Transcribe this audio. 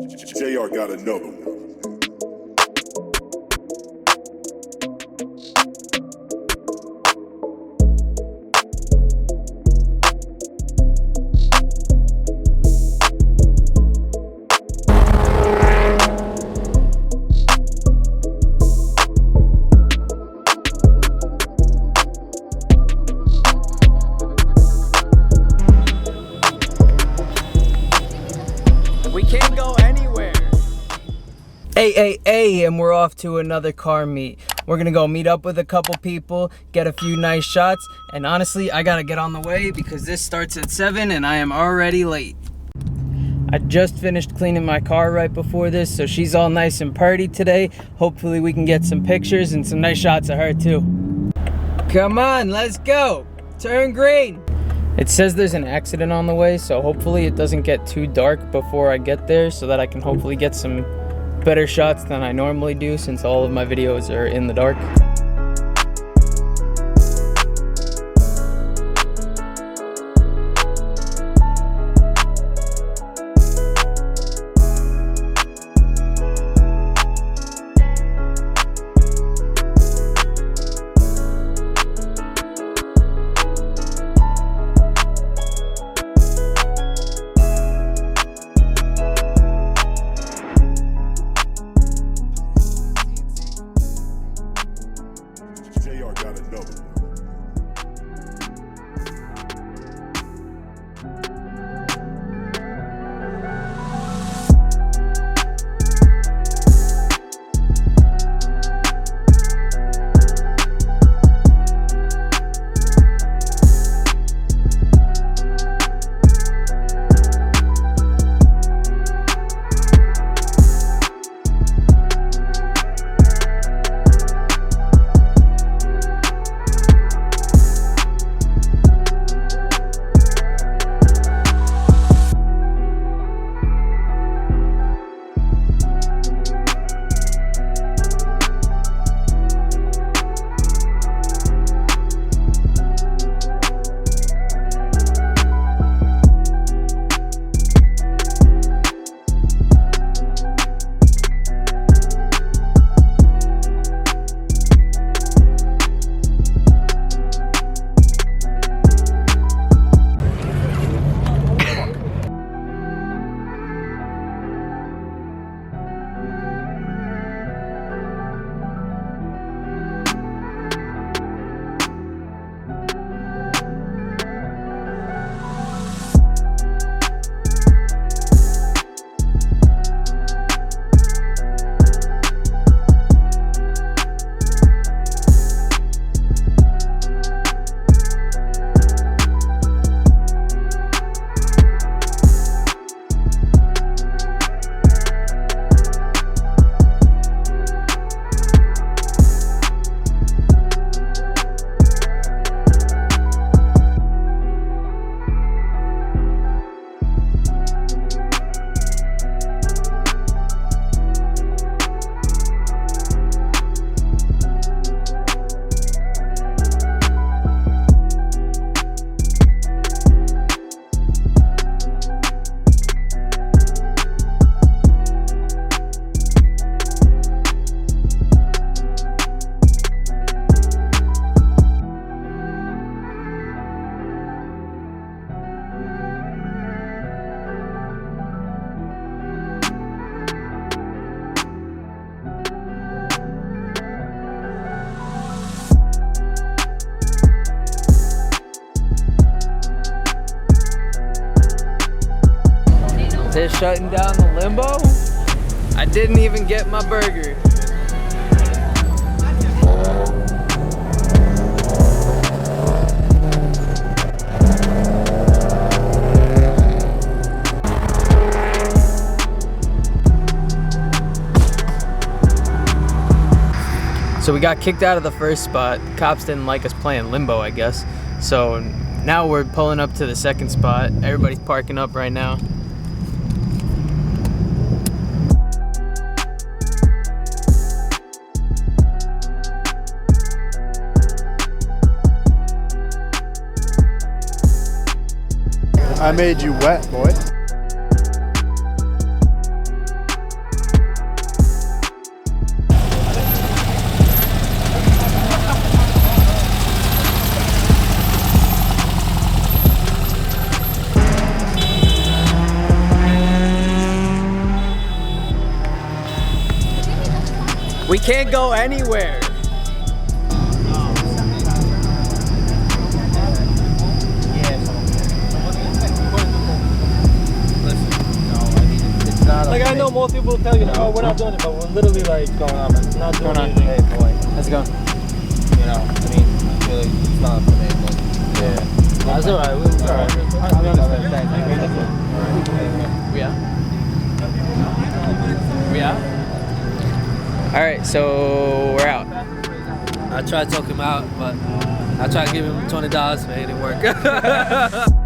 JR got another one. We can't go anywhere. Hey, and we're off to another car meet. We're gonna go meet up with a couple people, get a few nice shots, and honestly, I gotta get on the way because this starts at 7 and I am already late. I just finished cleaning my car right before this, so she's all nice and purty today. Hopefully we can get some pictures and some nice shots of her too. Come on, let's go. Turn green. It says there's an accident on the way, so hopefully it doesn't get too dark before I get there so that I can hopefully get some better shots than I normally do since all of my videos are in the dark. JR got another one. They're shutting down the Limbo? I didn't even get my burger. So we got kicked out of the first spot. Cops didn't like us playing Limbo, I guess. So now we're pulling up to the second spot. Everybody's parking up right now. I made you wet, boy. We can't go anywhere. Like I know most people tell you, oh, we're not doing it, but we're literally like going on, man. Not doing anything. Hey, boy. Let's go. You know, I mean, I feel like it's not for me, but yeah. That's alright. We'll be alright. I understand. Thanks. We out? We out? Alright, so we're out. I tried to talk him out, but I tried to give him $20, but it didn't work.